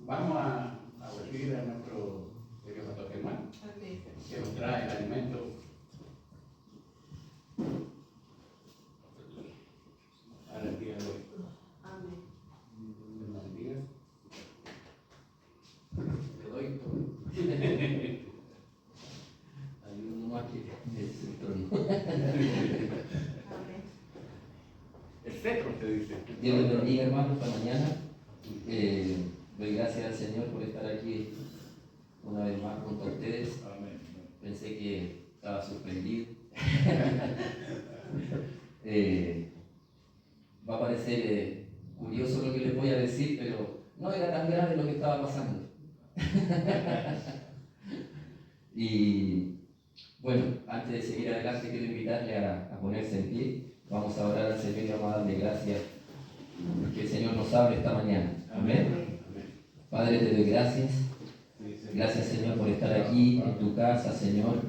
Vamos a recibir a nuestro querido pastor Germán, que nos trae el alimento para el día de hoy. Amén. Dios nos bendiga. Le doy todo. Hay uno más que es el trono. Amén. El cetro se dice. Dios les bendiga, hermanos, esta mañana. Doy gracias al Señor por estar aquí una vez más junto a ustedes. Amén. Pensé que estaba suspendido. Va a parecer curioso lo que les voy a decir, pero no era tan grave lo que estaba pasando. Y bueno, antes de seguir adelante, quiero invitarle a ponerse en pie. Vamos a orar al Señor y vamos a darle gracias que el Señor nos hable esta mañana. Amén. Padre, te doy gracias. Gracias, Señor, por estar aquí en tu casa, Señor.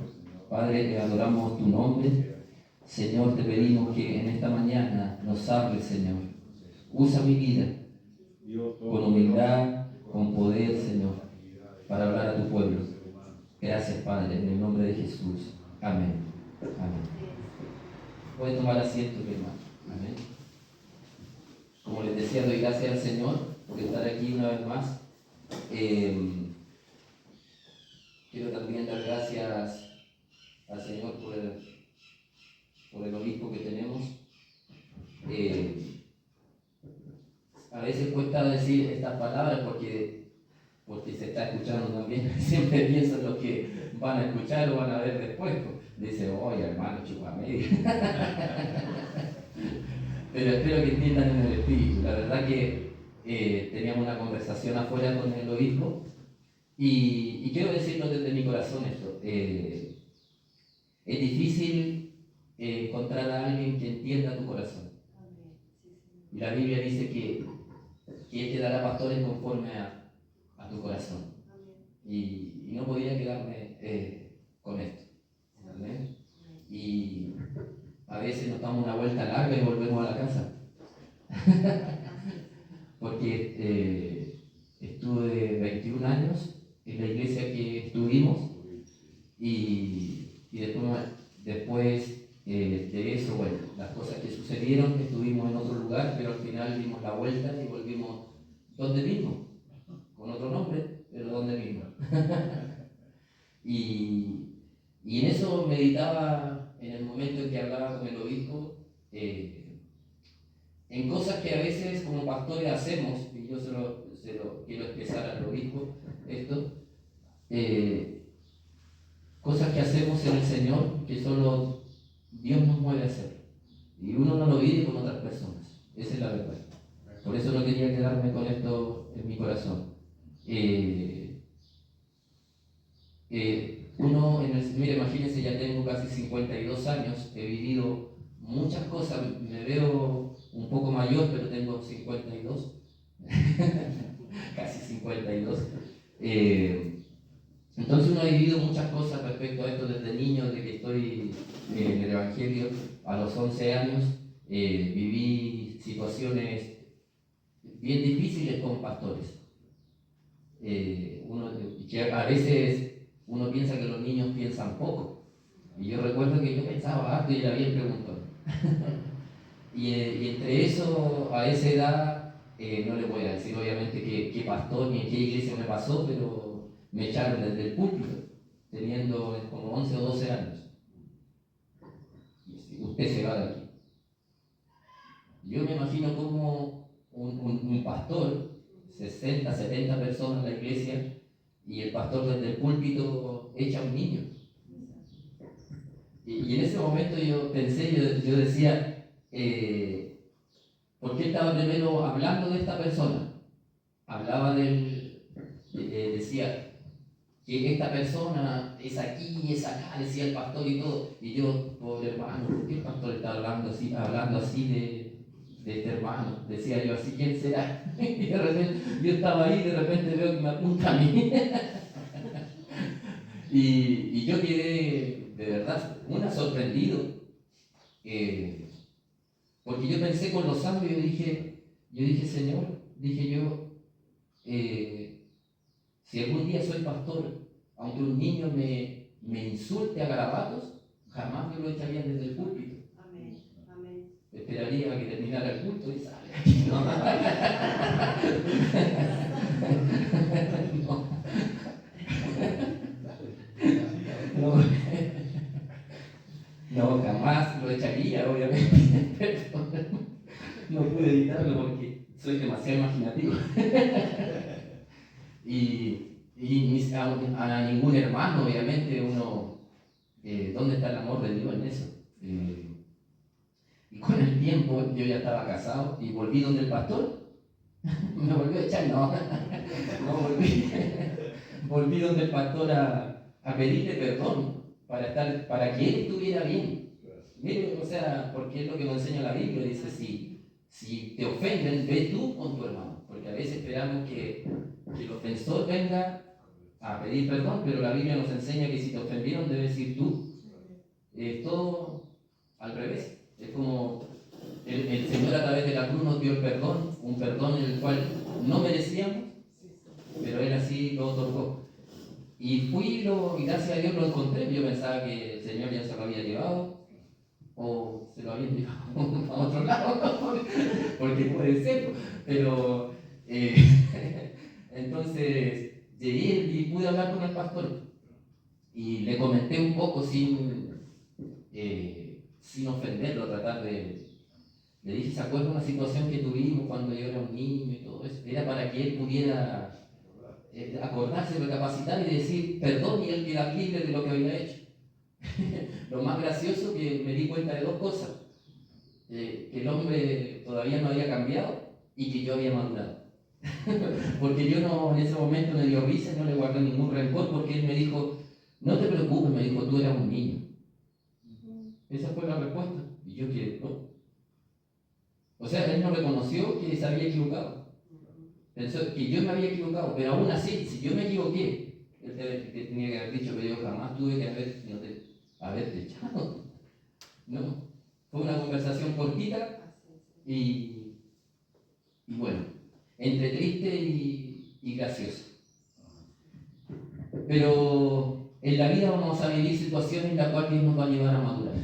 Padre, te adoramos tu nombre. Señor, te pedimos que en esta mañana nos hables, Señor. Usa mi vida con humildad, con poder, Señor, para hablar a tu pueblo. Gracias, Padre, en el nombre de Jesús. Amén. Amén. Pueden tomar asiento, mi hermano. Amén. Como les decía, doy gracias al Señor por estar aquí una vez más. Quiero también dar gracias al Señor por el obispo que tenemos. A veces cuesta decir estas palabras porque se está escuchando también. Siempre pienso en lo que van a escuchar o van a ver después. Dice, oye hermano, chupa media. Pero espero que entiendan en el espíritu. La verdad que teníamos una conversación afuera con el obispo y quiero decirlo desde mi corazón esto. Es difícil encontrar a alguien que entienda tu corazón. Y la Biblia dice que Él te dará pastores conforme a tu corazón. Y no podía quedarme con esto. ¿Amén? Y a veces nos damos una vuelta larga y volvemos a la casa. Porque estuve 21 años en la iglesia que estuvimos y después de eso, bueno, las cosas que sucedieron, estuvimos en otro lugar, pero al final dimos la vuelta y volvimos donde mismo, con otro nombre, pero donde mismo. Y en eso meditaba en el momento en que hablaba con el obispo, en cosas que a veces como pastores hacemos, y yo se lo quiero expresar al obispo, esto, cosas que hacemos en el Señor que solo Dios nos mueve a hacer. Y uno no lo vive con otras personas. Esa es la verdad. Por eso no quería quedarme con esto en mi corazón. Mira, imagínense, ya tengo casi 52 años, he vivido muchas cosas, me veo un poco mayor, pero tengo 52, casi 52. Entonces uno ha vivido muchas cosas respecto a esto desde niño, desde que estoy en el Evangelio. A los 11 años viví situaciones bien difíciles con pastores. Que a veces uno piensa que los niños piensan poco. Y yo recuerdo que yo pensaba harto y era bien preguntón. y entre eso, a esa edad, no les voy a decir obviamente qué pastor ni en qué iglesia me pasó, pero me echaron desde el púlpito, teniendo como 11 o 12 años. Y usted se va de aquí. Yo me imagino como un pastor, 60, 70 personas en la iglesia, y el pastor desde el púlpito echa a un niño. Y en ese momento yo pensé, yo decía, ¿por qué estaba primero hablando de esta persona? Hablaba decía que esta persona es aquí, es acá, decía el pastor y todo. Y yo, pobre hermano, ¿por qué el pastor está hablando así de este hermano? Decía yo así, ¿quién será? Y de repente, yo estaba ahí y de repente veo que me apunta a mí. y yo quedé, de verdad, sorprendido. Porque yo pensé con los años, yo dije, Señor, Si algún día soy pastor, aunque un niño me insulte a garabatos, jamás me lo echarían desde el púlpito. Amén. Amén. Esperaría a que terminara el culto y sale. No. No, jamás lo echaría, obviamente. No pude evitarlo porque soy demasiado imaginativo. A ningún hermano, obviamente, ¿dónde está el amor de Dios en eso? Y con el tiempo yo ya estaba casado y volví donde el pastor. Me volvió a echar, no volví donde el pastor a pedirle perdón para que él estuviera bien. Mire, o sea, porque es lo que nos enseña la Biblia, dice, si te ofenden, ve tú con tu hermano, porque a veces esperamos que el ofensor venga a pedir perdón, pero la Biblia nos enseña que si te ofendieron debes ir tú. Es todo al revés, es como el Señor a través de la cruz nos dio el perdón, un perdón en el cual no merecíamos, pero Él así lo otorgó. Y y gracias a Dios lo encontré. Yo pensaba que el Señor ya se lo había llevado, o se lo habían llevado a otro lado, porque puede ser, pero entonces llegué y pude hablar con el pastor, y le comenté un poco sin ofenderlo, le dije, ¿se acuerda una situación que tuvimos cuando yo era un niño y todo eso? Era para que él pudiera acordarse, recapacitar y decir perdón, y él queda libre de lo que había hecho. Lo más gracioso que me di cuenta de dos cosas, que el hombre todavía no había cambiado y que yo había madurado. Porque yo en ese momento me dio risa y no le guardé ningún rencor, porque él me dijo, no te preocupes, me dijo, tú eras un niño. Esa fue la respuesta. Y yo que no. O sea, él no reconoció que se había equivocado. Pensó que yo me había equivocado, pero aún así, si yo me equivoqué, él tenía que haber dicho que yo jamás tuve que haberte echado. No, fue una conversación cortita y bueno, entre triste y gracioso. Pero en la vida vamos a vivir situaciones en las cuales Dios nos va a llevar a madurar,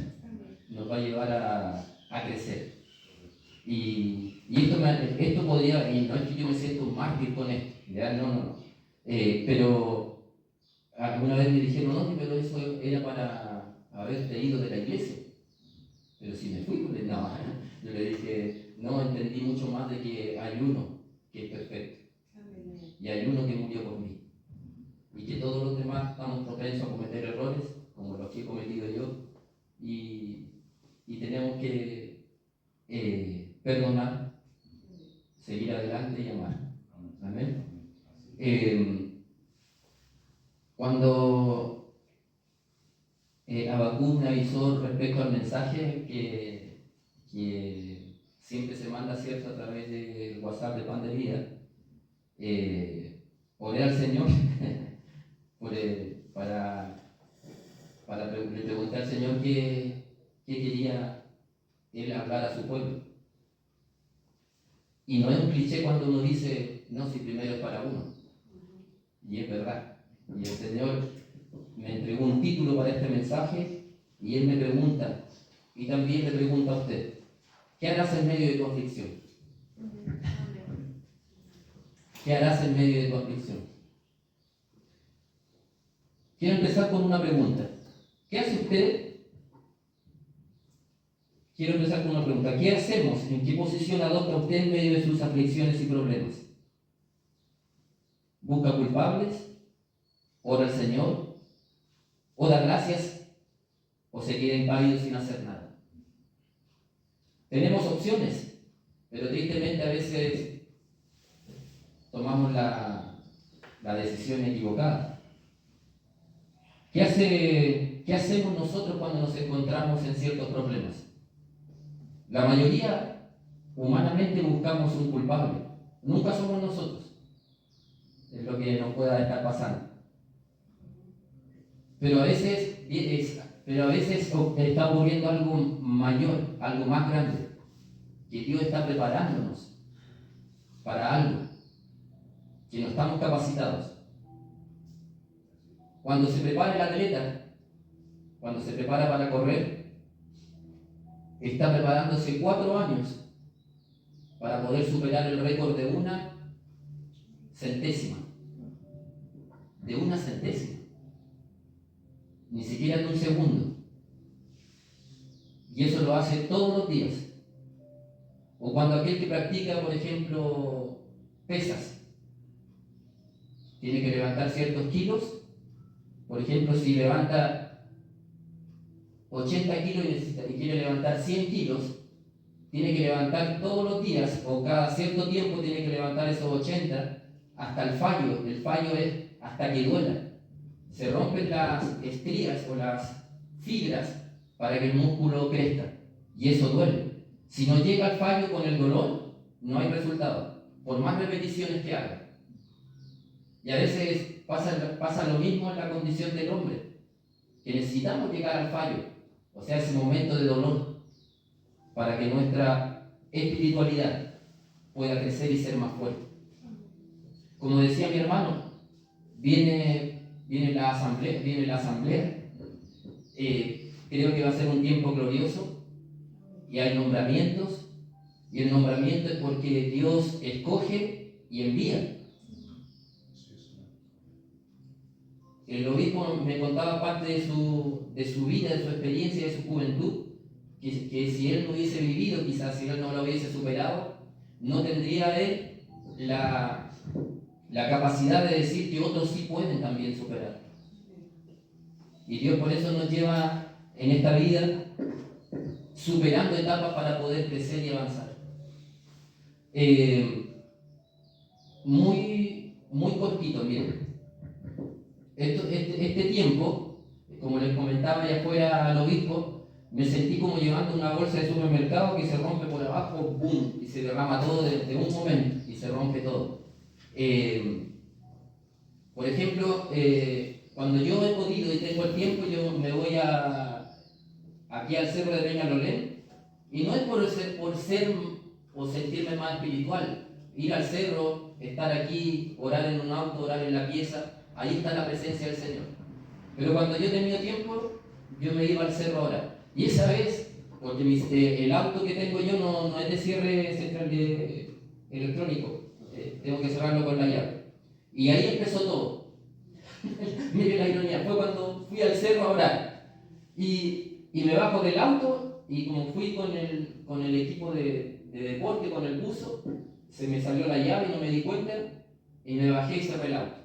nos va a llevar a crecer. Y esto podría, y no es que yo me siento un mártir con esto, ¿ya? No. Pero alguna vez me dijeron, no, pero eso era para haberte ido de la iglesia. Pero si me fui, pues no. Yo le dije, no, entendí mucho más de que hay uno que es perfecto. Y hay uno que murió por mí. Y que todos los demás estamos propensos a cometer errores, como los que he cometido yo. Y tenemos que perdonar, seguir adelante y amar. Amén. Cuando Habacuc me avisó respecto al mensaje que siempre se manda, ¿cierto?, a través del WhatsApp de Pan de Vida, oré al Señor le pregunté al Señor qué quería Él hablar a su pueblo. Y no es un cliché cuando uno dice, no, si primero es para uno. Y es verdad. Y el Señor me entregó un título para este mensaje y Él me pregunta, y también le pregunta a usted, ¿qué harás en medio de tu aflicción? ¿Qué harás en medio de tu aflicción? Quiero empezar con una pregunta. ¿Qué hace usted? Quiero empezar con una pregunta. ¿Qué hacemos? ¿En qué posición adopta usted en medio de sus aflicciones y problemas? ¿Busca culpables? ¿Ora al Señor? ¿O da gracias? ¿O se queda impávido sin hacer nada? Tenemos opciones, pero tristemente a veces tomamos la decisión equivocada. ¿Qué hacemos nosotros cuando nos encontramos en ciertos problemas? La mayoría, humanamente, buscamos un culpable. Nunca somos nosotros. Es lo que nos pueda estar pasando. Pero a veces está ocurriendo algo mayor, algo más grande. Que Dios está preparándonos para algo. Que no estamos capacitados. cuando se prepara el atleta, cuando se prepara para correr, está preparándose 4 años para poder superar el récord de una centésima. De una centésima. Ni siquiera de un segundo. Y eso lo hace todos los días. O cuando aquel que practica, por ejemplo, pesas, tiene que levantar ciertos kilos. Por ejemplo, si levanta 80 kilos y quiere levantar 100 kilos, tiene que levantar todos los días o cada cierto tiempo tiene que levantar esos 80 hasta el fallo. El fallo es hasta que duela. Se rompen las estrías o las fibras para que el músculo crezca y eso duele. Si no llega al fallo con el dolor, no hay resultado, por más repeticiones que haga. Y a veces pasa lo mismo en la condición del hombre, que necesitamos llegar al fallo, o sea, ese momento de dolor, para que nuestra espiritualidad pueda crecer y ser más fuerte. Como decía mi hermano, viene la asamblea. Creo que va a ser un tiempo glorioso y hay nombramientos, y el nombramiento es porque Dios escoge y envía. El obispo me contaba parte de su vida, de su experiencia, de su juventud, que si él no hubiese vivido, quizás si él no lo hubiese superado, no tendría él la capacidad de decir que otros sí pueden también superar. Y Dios por eso nos lleva en esta vida superando etapas para poder crecer y avanzar. Muy cortito, miren. Este tiempo, como les comentaba allá afuera al obispo, me sentí como llevando una bolsa de supermercado que se rompe por abajo, ¡boom! Y se derrama todo de un momento y se rompe todo. Por ejemplo, cuando yo he podido y tengo el tiempo, yo me voy aquí al cerro de Peñalolén, y no es por ser o sentirme más espiritual, ir al cerro, estar aquí, orar en un auto, orar en la pieza, ahí está la presencia del Señor. Pero cuando yo he tenido tiempo, yo me iba al cerro a orar. Y esa vez, porque el auto que tengo yo no es de cierre central electrónico, tengo que cerrarlo con la llave. Y ahí empezó todo. Mire la ironía, fue cuando fui al cerro a orar. Y me bajo del auto y como fui con el equipo de deporte, con el buzo, se me salió la llave y no me di cuenta y me bajé y cerré el auto.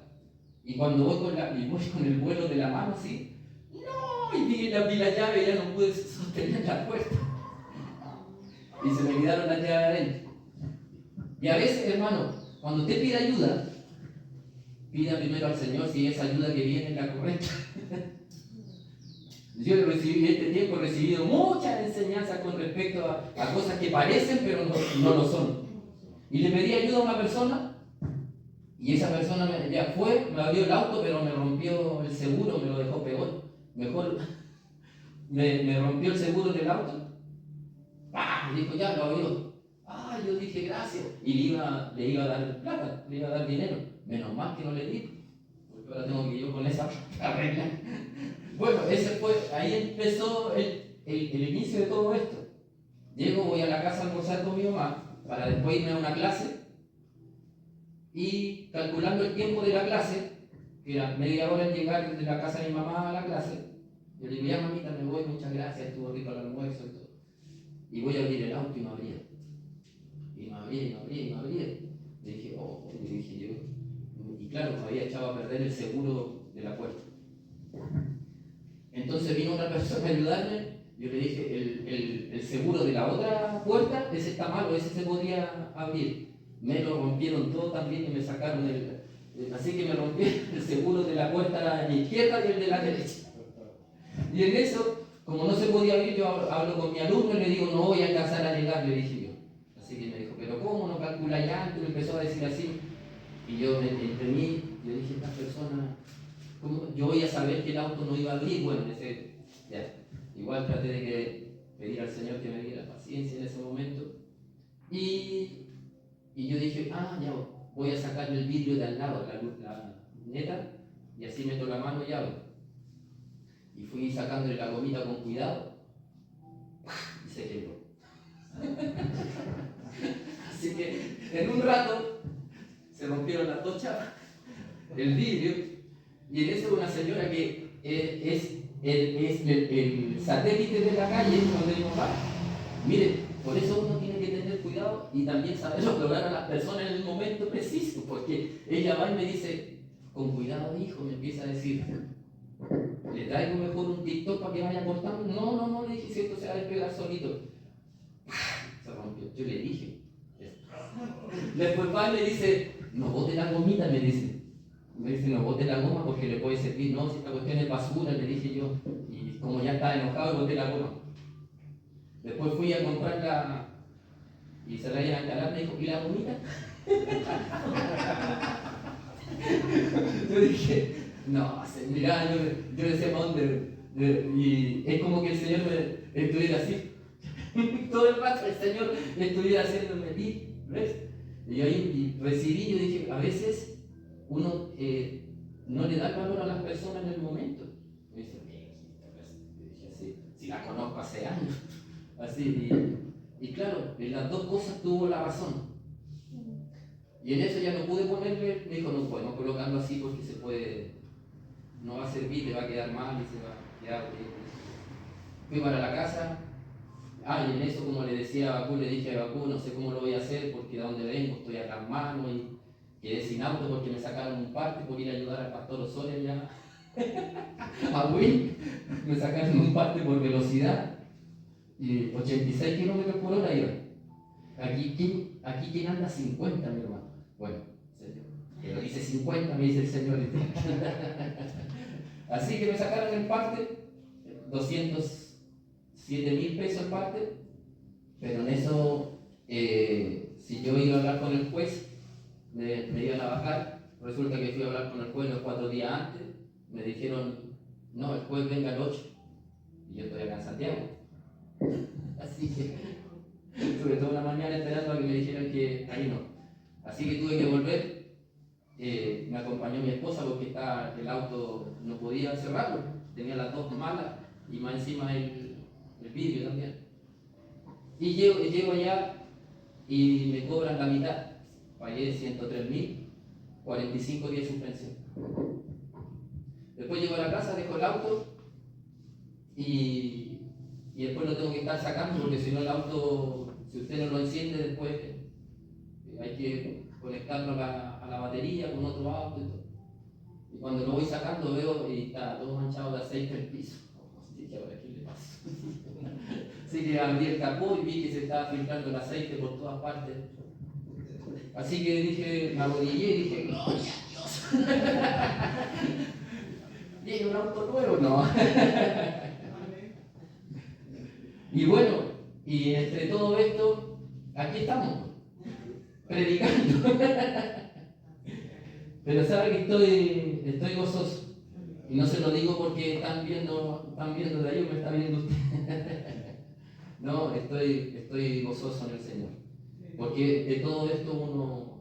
Y cuando voy con el vuelo de la mano así, ¡no! Y vi la llave y ya no pude sostener la puerta. Y se me olvidaron las llaves adentro. Y a veces, hermano, cuando usted pide ayuda, pida primero al Señor si esa ayuda que viene es la correcta. Yo en este tiempo he recibido muchas enseñanzas con respecto a cosas que parecen pero no lo son. Y le pedí ayuda a una persona y esa persona ya fue, me abrió el auto pero me rompió el seguro, me lo dejó peor. Mejor me rompió el seguro del auto. ¡Pah! Dijo, ya lo abrió. Yo dije gracias. Y le iba a dar plata, le iba a dar dinero. Menos mal que no le di, porque ahora tengo que ir con esa regla. Bueno, ahí empezó el inicio de todo esto. Llego, voy a la casa a almorzar con mi mamá para después irme a una clase y calculando el tiempo de la clase, que era media hora en llegar desde la casa de mi mamá a la clase, yo le digo, ya mamita, me voy, muchas gracias, estuvo rico el almuerzo y todo. Y voy a abrir el auto y no abría. Y no abría. Le dije, y claro, me había echado a perder el seguro de la puerta. Entonces vino otra persona a ayudarme. Yo le dije, el seguro de la otra puerta, ese está malo, ese se podría abrir. Me lo rompieron todo también y me sacaron así que me rompí el seguro de la puerta a la izquierda y el de la derecha. Y en eso, como no se podía abrir, yo hablo con mi alumno y le digo, no voy a alcanzar a llegar, le dije yo. Así que me dijo, pero ¿cómo no calcula ya? Y me empezó a decir así. Y yo entre mí, yo dije, esta persona, ¿cómo? Yo voy a saber que el auto no iba a abrir. Bueno, igual traté de pedir al Señor que me diera paciencia en ese momento. Y yo dije, ya voy a sacarle el vidrio de al lado, la luneta, y así meto la mano y abro. Y fui sacándole la gomita con cuidado y se quebró. Así que en un rato se rompieron las dos chapas, el vidrio, y en eso una señora que es el satélite de la calle donde mi papá. Mire, por eso uno tiene que tener cuidado y también saber lograr a las personas en el momento preciso, porque ella va y me dice, con cuidado hijo, me empieza a decir, le traigo mejor un TikTok para que vaya cortando. No, le dije, si esto se va a despegar solito. Se rompió, yo le dije. Después va y me dice, no bote la gomita, me dice, no bote la goma porque le puede servir, no, si esta cuestión es basura, le dije yo, y como ya estaba enojado, boté la goma. Después fui a comprarla y se la iban a encarar, me dijo, ¿y la gomita? Yo dije, no, mira, yo decía, ¿para dónde? Y es como que el Señor me estuviera así, todo el rato el Señor me estuviera haciéndome, ¿ves? Y yo ahí recibí, yo dije, a veces uno no le da valor a las personas en el momento. Me dice, yo dije así, si la conozco hace años. Así, y claro, en las dos cosas tuvo la razón. Y en eso ya no pude ponerle, me dijo, no podemos colocarlo así porque se puede, no va a servir, le va a quedar mal y se va a quedar. Fui para la casa, y en eso, como le decía a Bakú, le dije a Bakú, no sé cómo lo voy a hacer porque de donde vengo estoy acá en mano y quedé sin auto porque me sacaron un parte por ir a ayudar al pastor Osorio allá a Will, me sacaron un parte por velocidad. Y 86 kilómetros por hora iba. Aquí ¿quién anda 50, mi hermano? Bueno, que lo dice 50, me dice el Señor. Así que me sacaron el parte, 207.000 pesos el parte, pero en eso, si yo iba a hablar con el juez, me iban a bajar. Resulta que fui a hablar con el juez los 4 días antes, me dijeron, no, el juez venga el 8, y yo estoy acá en Santiago. Así que estuve toda una mañana esperando a que me dijeran que ahí no. Así que tuve que volver. Me acompañó mi esposa porque el auto no podía cerrarlo. Tenía las dos malas y más encima el vidrio también. Y llego allá y me cobran la mitad. Pagué 103.000, 45 días de suspensión. Después llego a la casa, dejo el auto y después lo tengo que estar sacando porque si no el auto, si usted no lo enciende, después hay que conectarlo a la batería con otro auto y todo. Y cuando lo voy sacando veo y está todo manchado de aceite el piso. Dije, ahora ¿qué le pasa? Así que abrí el capó y vi que se estaba filtrando el aceite por todas partes. Así que dije, me arrodillé y dije, gloria a Dios. ¿Viene un auto nuevo? No. Y bueno, y entre todo esto, aquí estamos, predicando. Pero sabe que estoy gozoso. Y no se lo digo porque están viendo de ahí o me está viendo usted. No, estoy gozoso en el Señor. Porque de todo esto uno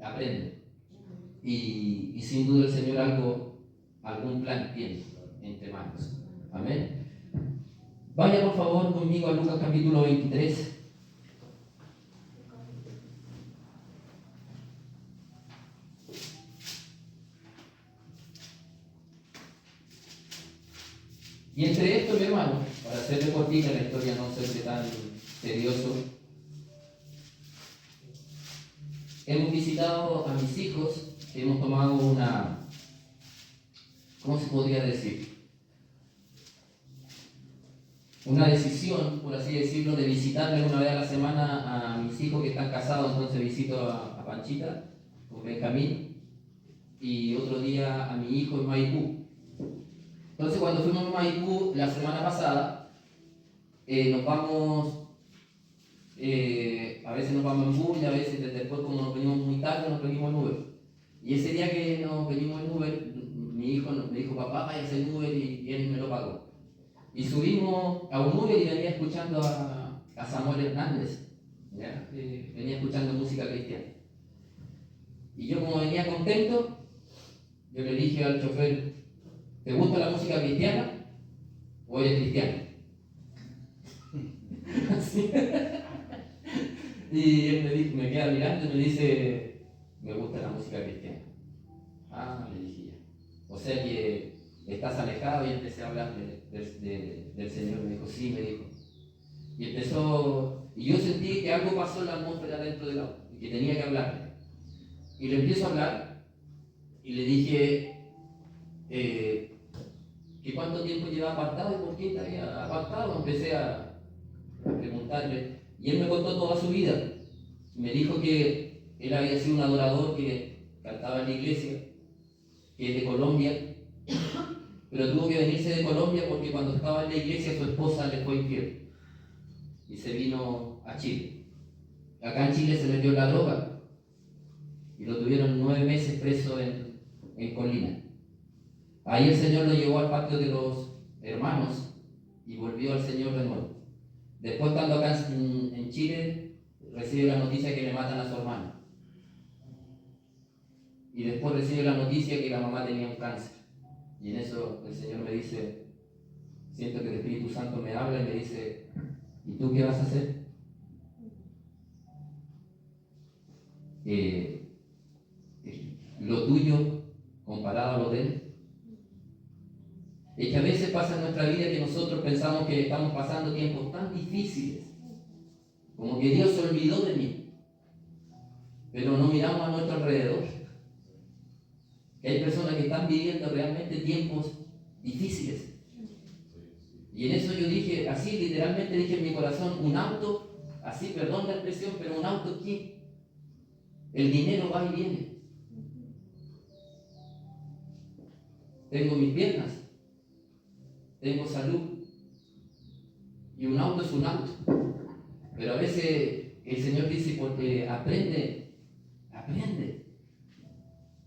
aprende. Y sin duda el Señor algún plan tiene entre manos. Amén. Vaya por favor conmigo a Lucas capítulo 23. Y entre esto, mi hermano, para hacerle cortita la historia, no ser tan tedioso, hemos visitado a mis hijos, hemos tomado ¿cómo se podría decir? Una decisión, por así decirlo, de visitarle una vez a la semana a mis hijos que están casados. Entonces visito a Panchita con Benjamín y otro día a mi hijo en Maipú. Entonces cuando fuimos a Maipú la semana pasada, nos vamos, a veces nos vamos en bus y a veces después como nos venimos muy tarde nos venimos en Uber. Y ese día que nos venimos en Uber, mi hijo me dijo, papá, váyase en Uber, y él me lo pagó. Y subimos a un Uber y venía escuchando a Samuel Hernández, ¿ya? Venía escuchando música cristiana. Y yo como venía contento, yo le dije al chofer, ¿te gusta la música cristiana o eres cristiano? Así. Y él me queda mirando y me dice, me gusta la música cristiana. Ah, le dije ya. O sea que estás alejado, y empecé a hablar del Señor. Me dijo, sí, me dijo. Y empezó, y yo sentí que algo pasó en la atmósfera dentro del auto, y que tenía que hablarle. Y le empiezo a hablar, y le dije que cuánto tiempo llevaba apartado y por qué te había apartado. Empecé a preguntarle, y él me contó toda su vida. Me dijo que él había sido un adorador que cantaba en la iglesia, que es de Colombia, pero tuvo que venirse de Colombia porque cuando estaba en la iglesia su esposa le fue infiel y se vino a Chile. Acá en Chile se metió en la droga y lo tuvieron 9 meses preso en Colina. Ahí el Señor lo llevó al patio de los hermanos y volvió al Señor de nuevo. Después, estando acá en Chile, recibe la noticia que le matan a su hermano. Y después recibe la noticia que la mamá tenía un cáncer. Y en eso el Señor me dice, siento que el Espíritu Santo me habla y me dice, ¿y tú qué vas a hacer? Lo tuyo comparado a lo de él. Es que a veces pasa en nuestra vida que nosotros pensamos que estamos pasando tiempos tan difíciles, como que Dios se olvidó de mí, pero no miramos a nuestro alrededor. Que hay personas que están viviendo realmente tiempos difíciles. Y en eso yo dije, así literalmente dije en mi corazón, un auto, así, perdón la expresión, pero un auto aquí, el dinero va y viene. Tengo mis piernas, tengo salud, y un auto es un auto. Pero a veces el Señor dice, porque aprende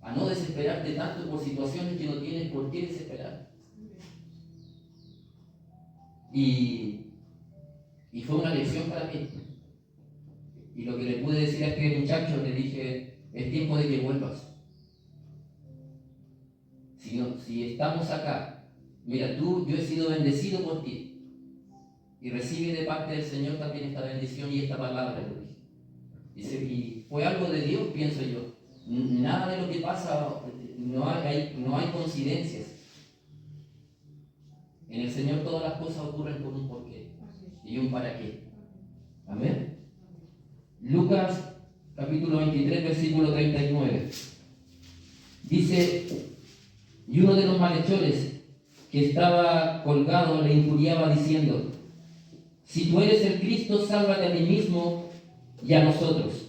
a no desesperarte tanto por situaciones que no tienes por qué desesperar. Y fue una lección para mí. Y lo que le pude decir a este muchacho, le dije, es tiempo de que vuelvas. Si estamos acá, mira, yo he sido bendecido por ti. Y recibe de parte del Señor también esta bendición y esta palabra. Y fue algo de Dios, pienso yo. Nada de lo que pasa, no hay coincidencias. En el Señor todas las cosas ocurren por un porqué y un para qué. Amén. Lucas capítulo 23, versículo 39. Dice, y uno de los malhechores que estaba colgado le injuriaba diciendo, si tú eres el Cristo, sálvate a ti mismo y a nosotros.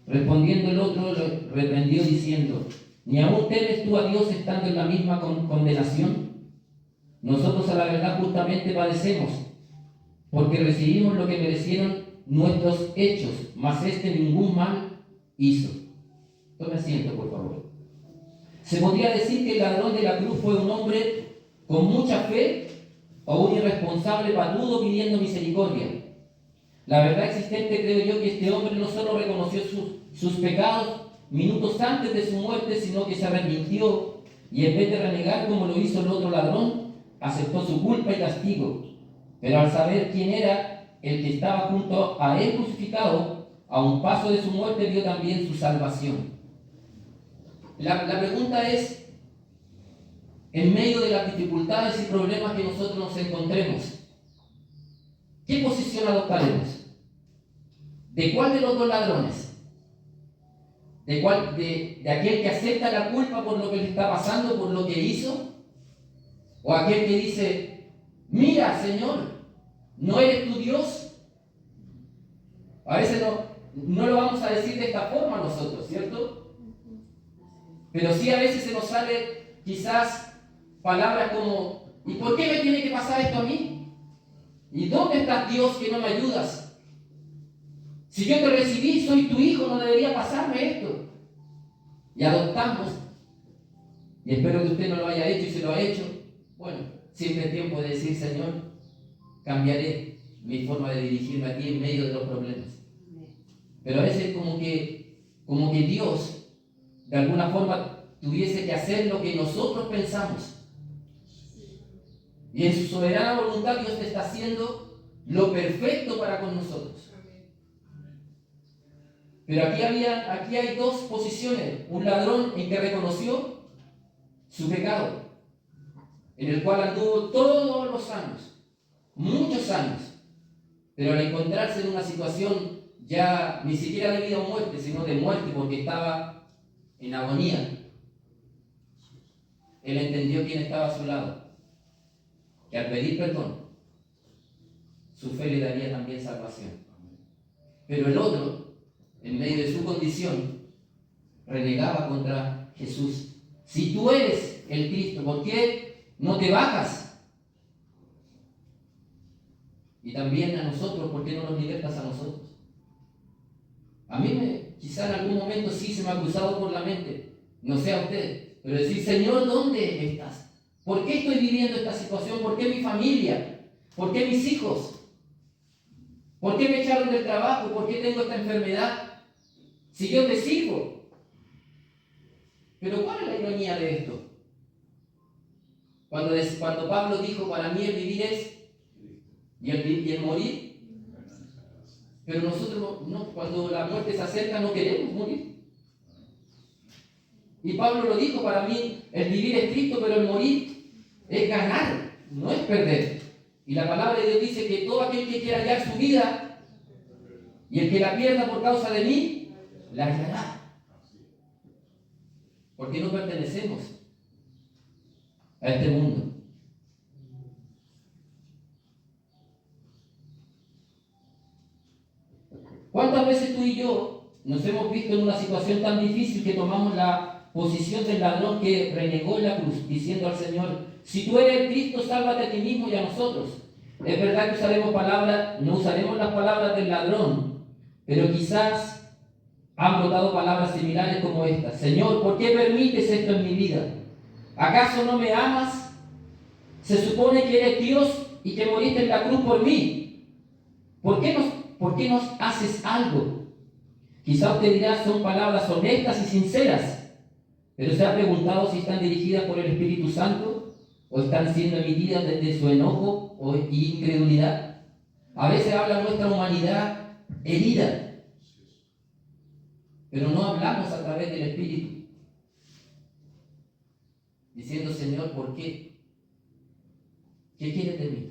Respondiendo el otro, lo reprendió diciendo, ¿ni aún temes tú a Dios estando en la misma condenación? Nosotros a la verdad justamente padecemos, porque recibimos lo que merecieron nuestros hechos, mas ningún mal hizo. Tome asiento, por favor. Se podría decir que el ladrón de la cruz fue un hombre con mucha fe o un irresponsable patudo pidiendo misericordia. La verdad existente, creo yo, que este hombre no solo reconoció sus pecados minutos antes de su muerte, sino que se arrepintió y en vez de renegar como lo hizo el otro ladrón, aceptó su culpa y castigo. Pero al saber quién era el que estaba junto a él crucificado, a un paso de su muerte vio también su salvación. La pregunta es, en medio de las dificultades y problemas que nosotros nos encontremos, ¿qué posición adoptaremos? ¿De cuál de los dos ladrones? ¿De aquel que acepta la culpa por lo que le está pasando, por lo que hizo? ¿O aquel que dice, mira, Señor, ¿no eres tu Dios? A veces no lo vamos a decir de esta forma nosotros, ¿cierto? Pero sí a veces se nos sale quizás palabras como, ¿y por qué me tiene que pasar esto a mí? ¿Y dónde estás, Dios, que no me ayudas? Si yo te recibí, soy tu hijo, no debería pasarme esto. Y adoptamos, y espero que usted no lo haya hecho y se lo ha hecho. Bueno, siempre es tiempo de decir, Señor, cambiaré mi forma de dirigirme a ti en medio de los problemas. Pero a veces como que Dios, de alguna forma, tuviese que hacer lo que nosotros pensamos. Y en su soberana voluntad Dios te está haciendo lo perfecto para con nosotros. Pero aquí hay dos posiciones. Un ladrón en que reconoció su pecado, en el cual anduvo todos los años, muchos años, pero al encontrarse en una situación ya ni siquiera de vida o muerte, sino de muerte, porque estaba en agonía, él entendió quién estaba a su lado, que al pedir perdón, su fe le daría también salvación. Pero el otro, en medio de su condición, renegaba contra Jesús. Si tú eres el Cristo, ¿por qué no te bajas? Y también a nosotros, ¿por qué no nos libertas a nosotros? A mí quizá en algún momento sí se me ha cruzado por la mente, no sé a usted, pero decir, Señor, ¿dónde estás? ¿Por qué estoy viviendo esta situación? ¿Por qué mi familia? ¿Por qué mis hijos? ¿Por qué me echaron del trabajo? ¿Por qué tengo esta enfermedad? Si yo te sirvo. Pero ¿cuál es la ironía de esto? Cuando Pablo dijo, para mí el vivir es y el morir. Pero nosotros no, cuando la muerte se acerca no queremos morir. Y Pablo lo dijo, para mí el vivir es Cristo, pero el morir es ganar, no es perder. Y la palabra de Dios dice que todo aquel que quiera hallar su vida y el que la pierda por causa de mí, la hallará. Porque no pertenecemos a este mundo. ¿Cuántas veces tú y yo nos hemos visto en una situación tan difícil que tomamos la posición del ladrón que renegó en la cruz, diciendo al Señor, si tú eres el Cristo, sálvate a ti mismo y a nosotros? Es verdad que no usaremos las palabras del ladrón, pero quizás han brotado palabras similares como estas. Señor, ¿por qué permites esto en mi vida? ¿Acaso no me amas? Se supone que eres Dios y que moriste en la cruz por mí. ¿Por qué nos haces algo? Quizá usted dirá, son palabras honestas y sinceras, pero ¿se ha preguntado si están dirigidas por el Espíritu Santo o están siendo emitidas desde su enojo o incredulidad? A veces habla nuestra humanidad herida, pero no hablamos a través del Espíritu, diciendo, Señor, ¿por qué? ¿Qué quieres de mí?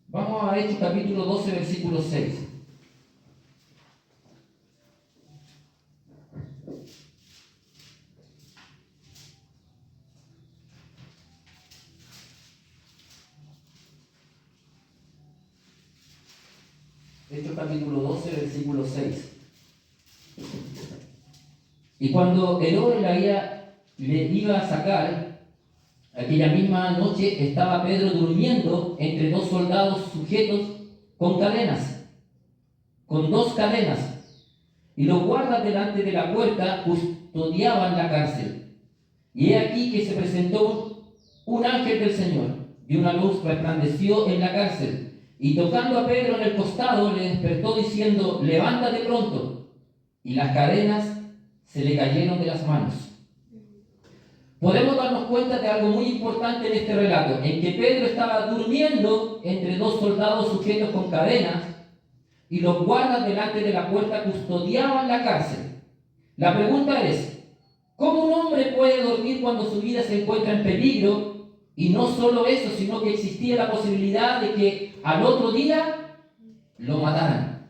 Vamos a Hechos capítulo 12, versículo 6. Hechos capítulo 12, versículo 6. Y cuando Herodes le iba a sacar, aquella misma noche estaba Pedro durmiendo entre dos soldados sujetos con dos cadenas, y los guardas delante de la puerta custodiaban la cárcel. Y he aquí que se presentó un ángel del Señor, y una luz resplandeció en la cárcel, y tocando a Pedro en el costado le despertó diciendo, levántate pronto, y las cadenas se le cayeron de las manos. Podemos darnos cuenta de algo muy importante en este relato, en que Pedro estaba durmiendo entre dos soldados sujetos con cadenas y los guardas delante de la puerta custodiaban la cárcel. La pregunta es, ¿cómo un hombre puede dormir cuando su vida se encuentra en peligro? Y no solo eso, sino que existía la posibilidad de que al otro día lo mataran.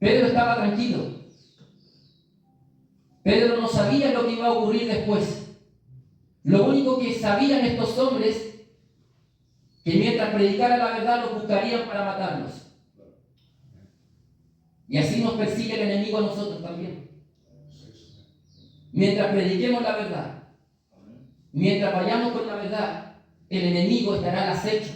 Pedro estaba tranquilo. Pedro no sabía lo que iba a ocurrir después. Lo único que sabían estos hombres, que mientras predicaran la verdad los buscarían para matarlos. Y así nos persigue el enemigo a nosotros también. Mientras prediquemos la verdad, mientras vayamos con la verdad, el enemigo estará al acecho.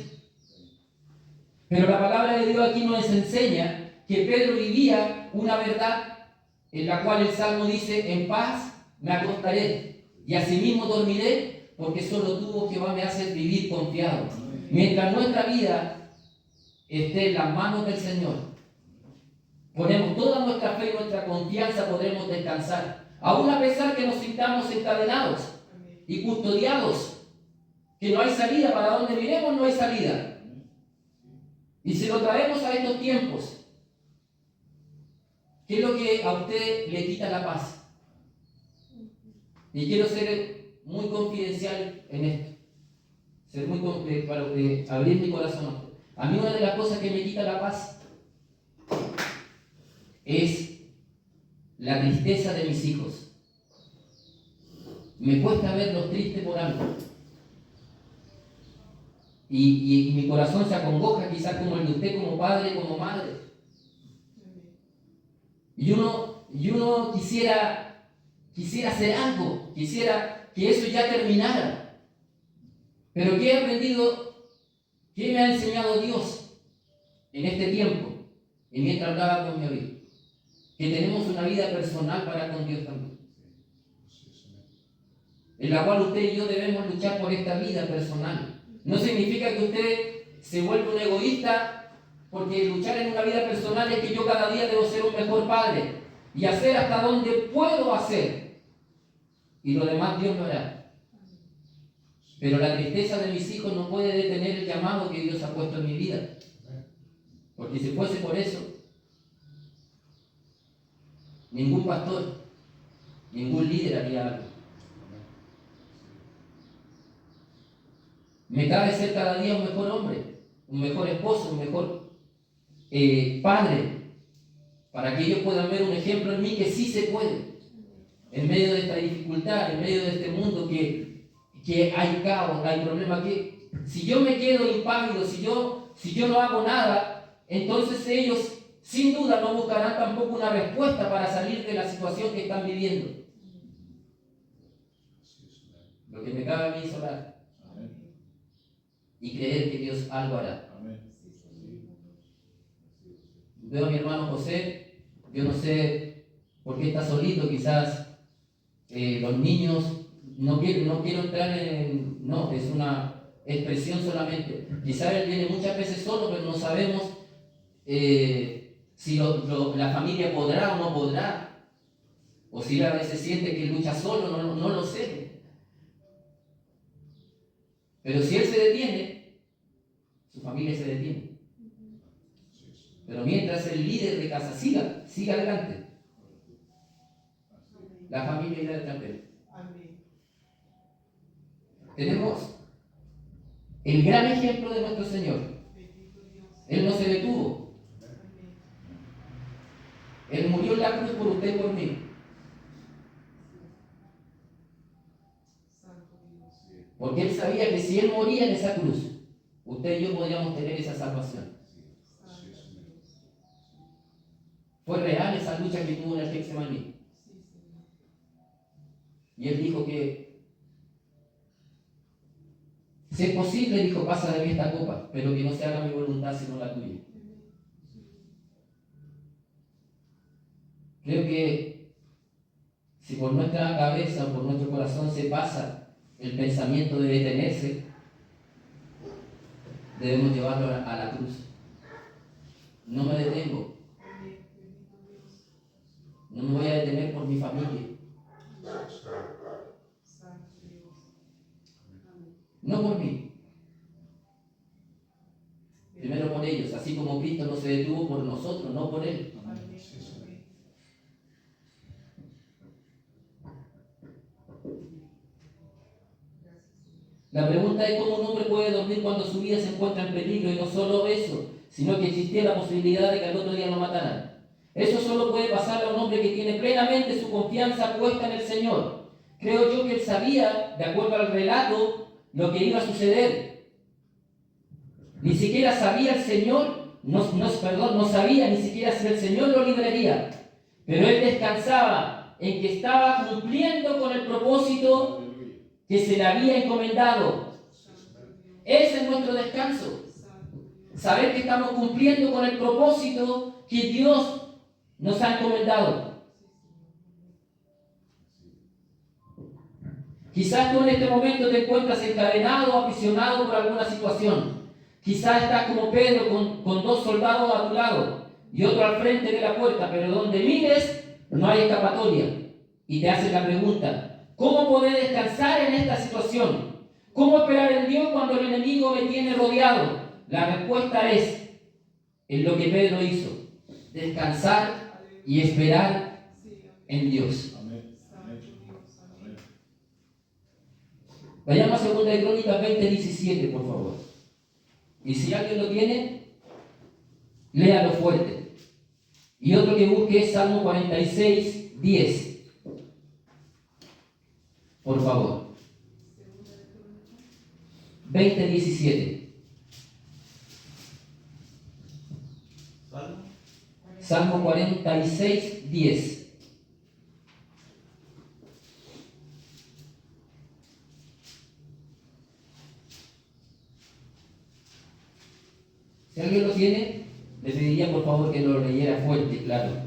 Pero la palabra de Dios aquí nos enseña que Pedro vivía una verdad en la cual el Salmo dice, en paz me acostaré y asimismo dormiré, porque solo tú, oh Jehová, me haces vivir confiado. Mientras nuestra vida esté en las manos del Señor, ponemos toda nuestra fe y nuestra confianza, podremos descansar. Aún a pesar que nos sintamos encadenados y custodiados, que no hay salida, para donde miremos no hay salida. Y si lo traemos a estos tiempos, ¿qué es lo que a usted le quita la paz? Y quiero ser muy confidencial en esto, para abrir mi corazón. A mí una de las cosas que me quita la paz es la tristeza de mis hijos. Me cuesta verlos tristes por algo. Y mi corazón se acongoja, quizás como el de usted, como padre, como madre. Y uno quisiera hacer algo, quisiera que eso ya terminara. Pero ¿qué he aprendido? ¿Qué me ha enseñado Dios en este tiempo? Y mientras hablaba con mi amigo, que tenemos una vida personal para con Dios también, en la cual usted y yo debemos luchar por esta vida personal. No significa que usted se vuelva un egoísta, porque luchar en una vida personal es que yo cada día debo ser un mejor padre y hacer hasta donde puedo hacer, y lo demás Dios lo hará. Pero la tristeza de mis hijos no puede detener el llamado que Dios ha puesto en mi vida, porque si fuese por eso, ningún pastor, ningún líder haría algo. Me cabe ser cada día un mejor hombre, un mejor esposo, un mejor padre, para que ellos puedan ver un ejemplo en mí que sí se puede, en medio de esta dificultad, en medio de este mundo que hay caos, hay problemas, que si yo me quedo impávido, si yo no hago nada, entonces ellos sin duda no buscarán tampoco una respuesta para salir de la situación que están viviendo. Lo que me cabe a mí es orar y creer que Dios algo hará. Veo a mi hermano José, yo no sé por qué está solito, quizás los niños, no quiero entrar en, no, es una expresión solamente. Quizás él viene muchas veces solo, pero no sabemos si la familia podrá o no podrá, o si él a veces siente que lucha solo, no lo sé. Pero si él se detiene, su familia se detiene. Pero mientras el líder de casa siga adelante, la familia irá detrás de él. Tenemos el gran ejemplo de nuestro Señor. Él no se detuvo. Él murió en la cruz por usted y por mí. Porque él sabía que si él moría en esa cruz, usted y yo podríamos tener esa salvación. Fue real esa lucha que tuvo en el Getsemaní. Y él dijo que, si es posible, dijo, pasa de mí esta copa, pero que no se haga mi voluntad sino la tuya. Creo que si por nuestra cabeza o por nuestro corazón se pasa el pensamiento de detenerse, debemos llevarlo a la cruz. No me detengo. No me voy a detener por mi familia. No por mí. Primero por ellos, así como Cristo no se detuvo por nosotros, no por Él. La pregunta es cómo un hombre puede dormir cuando su vida se encuentra en peligro, y no solo eso, sino que existía la posibilidad de que al otro día lo mataran. Eso solo puede pasar a un hombre que tiene plenamente su confianza puesta en el Señor. Creo yo que él sabía, de acuerdo al relato, lo que iba a suceder. Ni siquiera sabía el Señor, no sabía ni siquiera si el Señor lo libraría. Pero él descansaba en que estaba cumpliendo con el propósito que se le había encomendado. Ese es nuestro descanso. Saber que estamos cumpliendo con el propósito que Dios nos ha encomendado. Quizás tú en este momento te encuentras encadenado o aprisionado por alguna situación. Quizás estás como Pedro con dos soldados a tu lado y otro al frente de la puerta, pero donde mires no hay escapatoria. Y te hacen la pregunta, ¿cómo poder descansar en esta situación? ¿Cómo esperar en Dios cuando el enemigo me tiene rodeado? La respuesta es en lo que Pedro hizo, descansar y esperar en Dios. Vayamos a 2 Crónicas 20:17, por favor. Y si alguien lo tiene, léalo fuerte. Y otro que busque es Salmo 46:10. Por favor. 20:17. Salmo 46:10. Si alguien lo tiene, le pediría por favor que lo leyera fuerte, claro.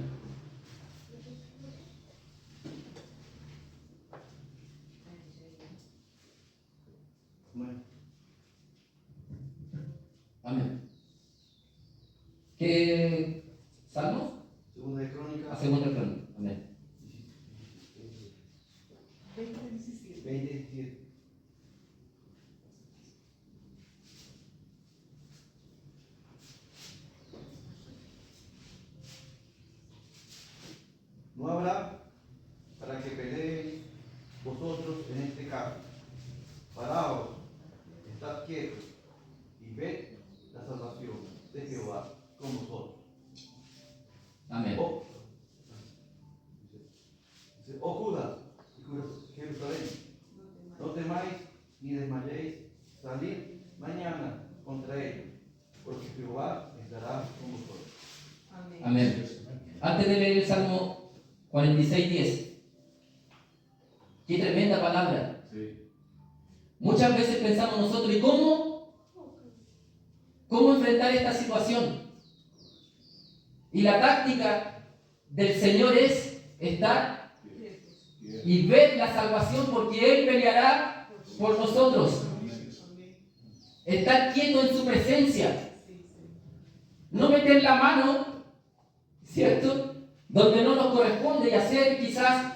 Amén. ¿Qué salmo? Segunda de Crónicas. Segunda de Crónicas. Amén. 20:17. No habrá para que peleen vosotros en este caso. Paraos, estad quietos y ved la salvación de Jehová con vosotros. Amén. Oh Judas y Jerusalén, no temáis ni desmayéis, salid mañana contra ellos, porque Jehová estará con vosotros. Amén. Antes de leer el Salmo 46:10, qué tremenda palabra. Sí. Muchas veces pensamos nosotros, ¿y cómo enfrentar esta situación? Y la táctica del Señor es estar y ver la salvación, porque Él peleará por nosotros. Estar quieto en su presencia. No meter la mano, ¿cierto?, donde no nos corresponde, y hacer quizás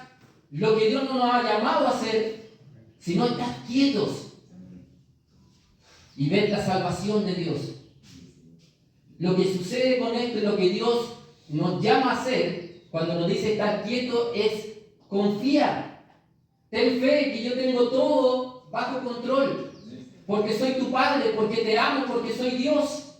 lo que Dios no nos ha llamado a hacer, sino estar quietos y ver la salvación de Dios. Lo que sucede con esto y lo que Dios nos llama a hacer cuando nos dice estar quieto es confía, ten fe que yo tengo todo bajo control, porque soy tu Padre, porque te amo, porque soy Dios.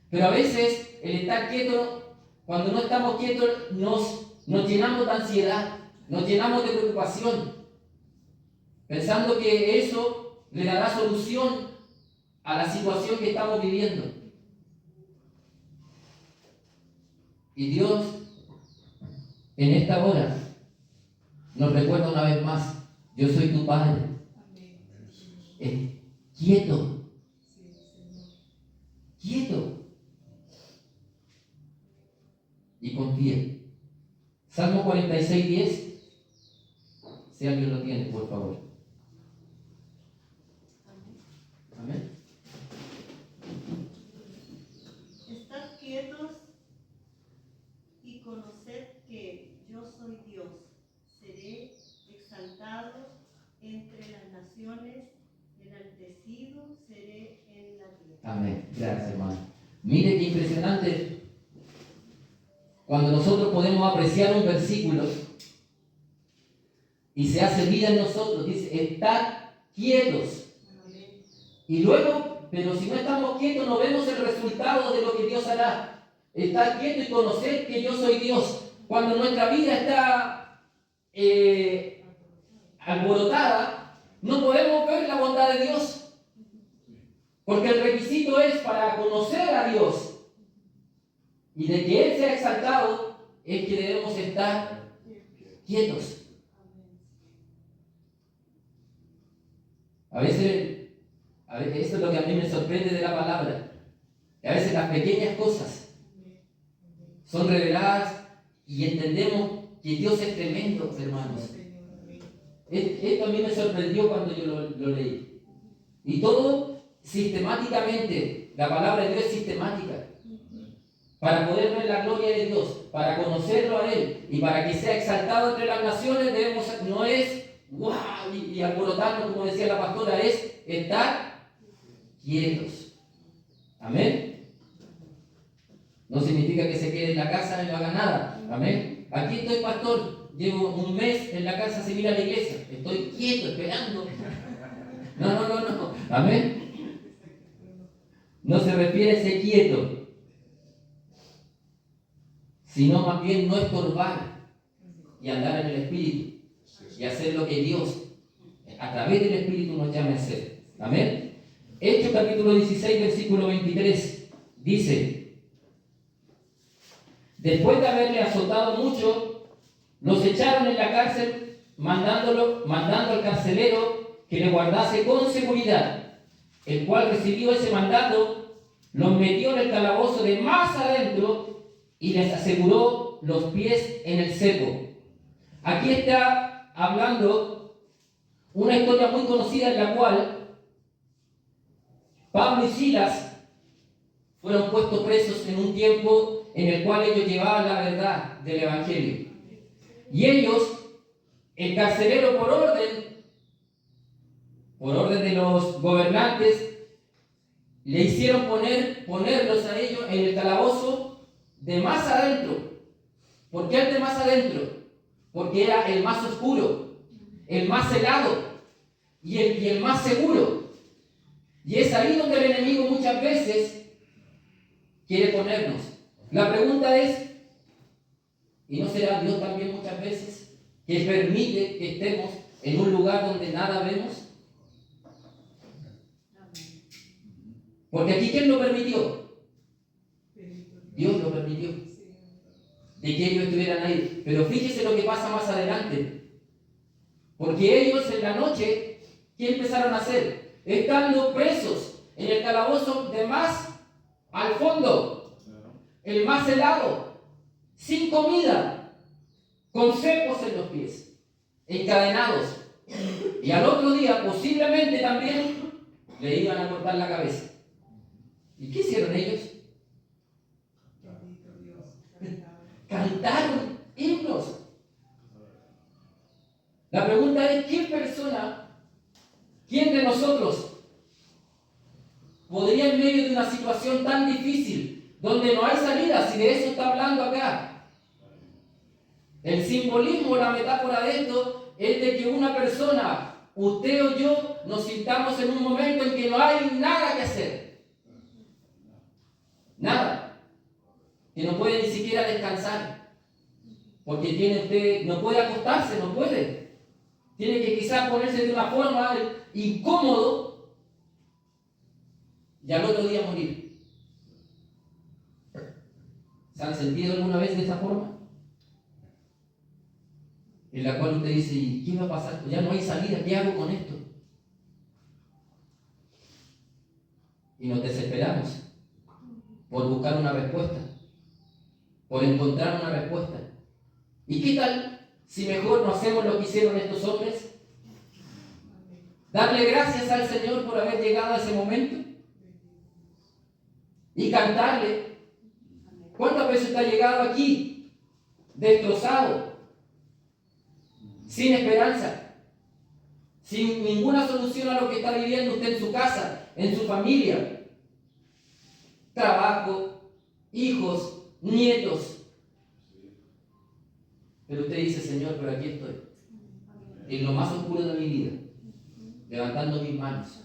Pero a veces el estar quieto, cuando no estamos quietos, nos llenamos de ansiedad, nos llenamos de preocupación, pensando que eso le dará solución a la situación que estamos viviendo. Y Dios, en esta hora, nos recuerda una vez más, yo soy tu Padre. Quieto. Quieto. Y confía. Salmo 46:10. Si alguien lo tiene, por favor. Amén. Estad quietos y conoced que yo soy Dios. Seré exaltado entre las naciones, enaltecido seré en la tierra. Amén. Gracias, hermano. Mire qué impresionante cuando nosotros podemos apreciar un versículo y se hace vida en nosotros. Dice, estad quietos. Amén. Y luego, pero si no estamos quietos, no vemos el resultado de lo que Dios hará. Estar quieto y conocer que yo soy Dios. Cuando nuestra vida está alborotada, no podemos ver la bondad de Dios. Porque el requisito es para conocer a Dios y de que Él sea exaltado, es que debemos estar quietos. A veces esto es lo que a mí me sorprende de la palabra, que a veces las pequeñas cosas son reveladas y entendemos que Dios es tremendo, hermanos. Esto a mí me sorprendió cuando yo lo leí. Y todo sistemáticamente. La palabra de Dios es sistemática. Para poder ver la gloria de Dios, para conocerlo a Él y para que sea exaltado entre las naciones, no es wow y alborotarnos, como decía la pastora, es estar quietos. Amén. No significa que se quede en la casa y no haga nada. Amén. Aquí estoy, pastor. Llevo un mes en la casa sin ir a la iglesia. Estoy quieto, esperando. No. Amén. No se refiere a ser quieto, sino más bien no estorbar y andar en el Espíritu y hacer lo que Dios a través del Espíritu nos llame a hacer. Amén. Hechos capítulo 16, versículo 23 dice: después de haberle azotado mucho, los echaron en la cárcel, mandando al carcelero que le guardase con seguridad, el cual recibió ese mandato, los metió en el calabozo de más adentro y les aseguró los pies en el cepo. Aquí está hablando una historia muy conocida en la cual Pablo y Silas fueron puestos presos en un tiempo en el cual ellos llevaban la verdad del Evangelio. Y ellos, el carcelero por orden de los gobernantes, le hicieron ponerlos a ellos en el calabozo de más adentro. ¿Por qué el de más adentro? Porque era el más oscuro, el más helado y el más seguro. Y es ahí donde el enemigo muchas veces quiere ponernos. La pregunta es, ¿y no será Dios también muchas veces que permite que estemos en un lugar donde nada vemos? Porque aquí, ¿quién lo permitió? Dios lo permitió. De que ellos estuvieran ahí. Pero fíjese lo que pasa más adelante. Porque ellos en la noche, ¿qué empezaron a hacer? Estando presos en el calabozo de más al fondo, el más helado, sin comida, con cepos en los pies, encadenados. Y al otro día posiblemente también le iban a cortar la cabeza. ¿Y qué hicieron ellos? Cantaron himnos. La pregunta es, ¿quién de nosotros podría en medio de una situación tan difícil, donde no hay salida, si de eso está hablando acá? El simbolismo, la metáfora de esto es de que una persona, usted o yo, nos sintamos en un momento en que no hay nada que hacer. Nada. Que no puede ni siquiera descansar. Porque usted, no puede acostarse, no puede. Tiene que quizás ponerse de una forma incómodo y al otro día morir. ¿Se han sentido alguna vez de esa forma? En la cual usted dice, ¿y qué va a pasar? Pues ya no hay salida, ¿qué hago con esto? Y nos desesperamos por buscar una respuesta, por encontrar una respuesta. ¿Y qué tal si mejor no hacemos lo que hicieron estos hombres? Darle gracias al Señor por haber llegado a ese momento y cantarle. ¿Cuántas veces usted ha llegado aquí destrozado, sin esperanza, sin ninguna solución a lo que está viviendo usted en su casa, en su familia? Trabajo, hijos, nietos. Pero usted dice, Señor, pero aquí estoy, en lo más oscuro de mi vida, levantando mis manos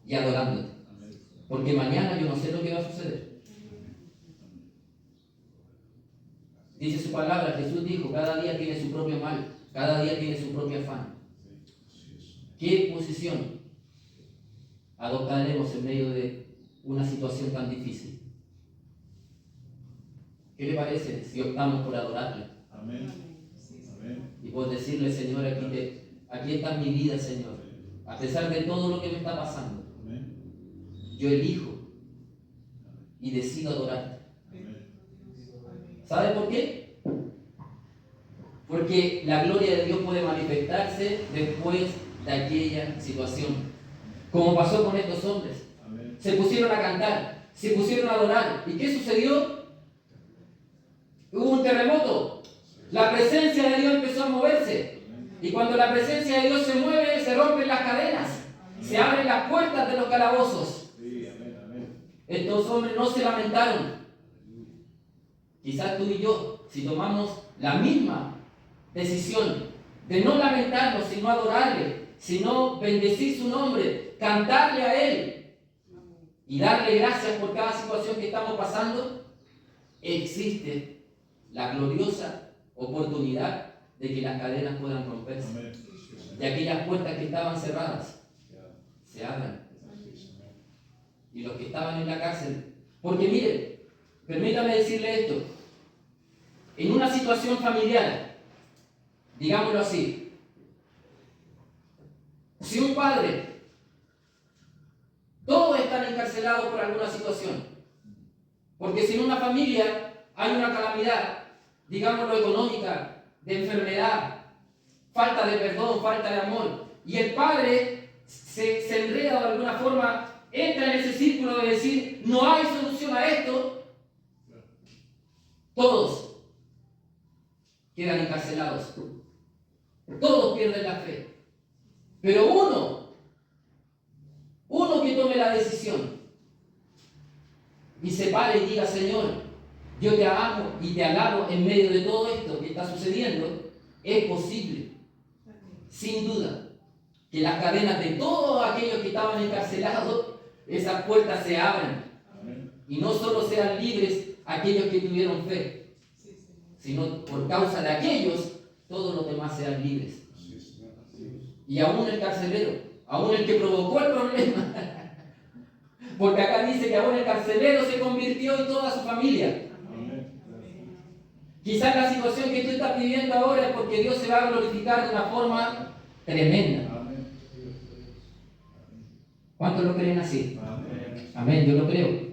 y adorándote. Porque mañana yo no sé lo que va a suceder. Dice su palabra, Jesús dijo, cada día tiene su propio mal, cada día tiene su propio afán. ¿Qué posición adoptaremos en medio de una situación tan difícil? ¿Qué le parece si optamos por adorarle? Amén. Y por decirle, Señor, aquí está mi vida, Señor. A pesar de todo lo que me está pasando, yo elijo y decido adorarte. ¿Sabe por qué? Porque la gloria de Dios puede manifestarse después de aquella situación. como pasó con estos hombres. Amén. Se pusieron a cantar, se pusieron a adorar. ¿Y qué sucedió? Hubo un terremoto. La presencia de Dios empezó a moverse. Y cuando la presencia de Dios se mueve, se rompen las cadenas, se abren las puertas de los calabozos. Sí, amén, amén. Estos hombres no se lamentaron. Quizás tú y yo, si tomamos la misma decisión de no lamentarnos, sino adorarle, sino bendecir su nombre, cantarle a Él y darle gracias por cada situación que estamos pasando, existe la gloriosa oportunidad de que las cadenas puedan romperse. Amén. Y aquellas puertas que estaban cerradas se abran. Y los que estaban en la cárcel. Porque miren, permítame decirle esto. En una situación familiar, digámoslo así, si un padre, todos están encarcelados por alguna situación, porque si en una familia hay una calamidad, digámoslo económica, de enfermedad, falta de perdón, falta de amor, y el padre se enreda de alguna forma, entra en ese círculo de decir, no hay solución a esto, todos quedan encarcelados. Todos pierden la fe. Pero uno que tome la decisión y se pare y diga, Señor, yo te amo y te alabo en medio de todo esto que está sucediendo, es posible, sin duda, que las cadenas de todos aquellos que estaban encarcelados, esas puertas se abran. Amén. Y no solo sean libres aquellos que tuvieron fe, sino por causa de aquellos, todos los demás sean libres. Así es, Señor. Así es. Y aún el carcelero, aún el que provocó el problema, porque acá dice que aún el carcelero se convirtió en toda su familia. Amén. Quizás la situación que tú estás viviendo ahora es porque Dios se va a glorificar de una forma tremenda. Amén. ¿Cuántos lo creen así? Amén. Amén, yo lo creo.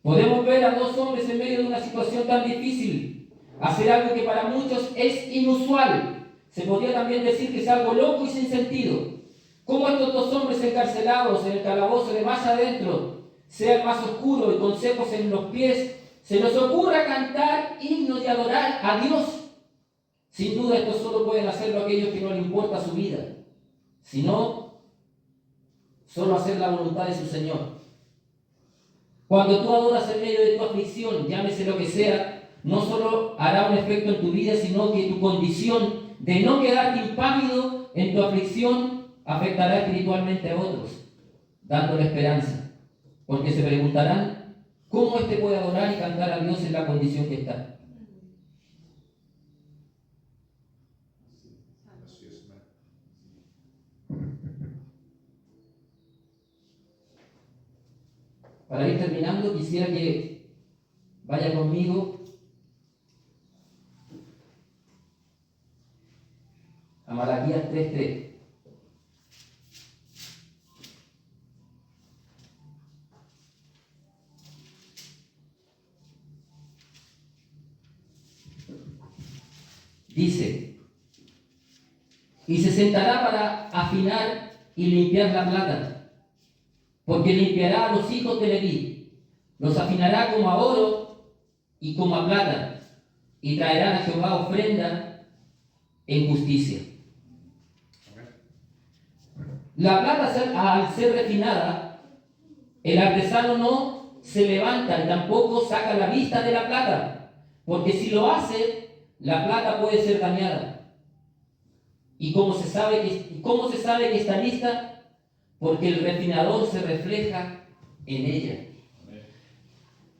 Podemos ver a dos hombres en medio de una situación tan difícil hacer algo que para muchos es inusual. Se podría también decir que es algo loco y sin sentido. Como estos dos hombres encarcelados en el calabozo de más adentro, sea el más oscuro y con cepos en los pies, se nos ocurra cantar himnos y adorar a Dios. Sin duda esto solo pueden hacerlo aquellos que no les importa su vida, sino solo hacer la voluntad de su Señor. Cuando tú adoras en medio de tu aflicción, llámese lo que sea, no solo hará un efecto en tu vida, sino que tu condición de no quedarte impávido en tu aflicción afectará espiritualmente a otros, dándole esperanza. Porque se preguntarán, ¿cómo éste puede adorar y cantar a Dios en la condición que está? Así es, Señor. Para ir terminando, quisiera que vaya conmigo a Malaquías 3:3. Dice, y se sentará para afinar y limpiar la plata, porque limpiará a los hijos de Leví, los afinará como a oro y como a plata, y traerán a Jehová ofrenda en justicia. La plata, al ser refinada, el artesano no se levanta y tampoco saca la vista de la plata, porque si lo hace, la plata puede ser dañada. ¿Y cómo se sabe que está lista? Porque el refinador se refleja en ella.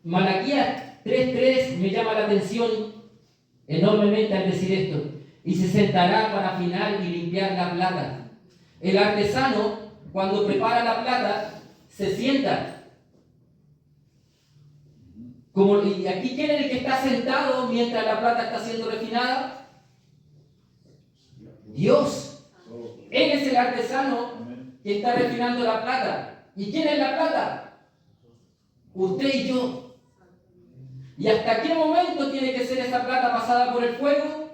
Malaquías 3:3 me llama la atención enormemente al decir esto. Y se sentará para afinar y limpiar la plata. El artesano, cuando prepara la plata, se sienta. Y aquí, ¿quién es el que está sentado mientras la plata está siendo refinada? Dios. Él es el artesano que está refinando la plata. ¿Y quién es la plata? Usted y yo. ¿Y hasta qué momento tiene que ser esa plata pasada por el fuego?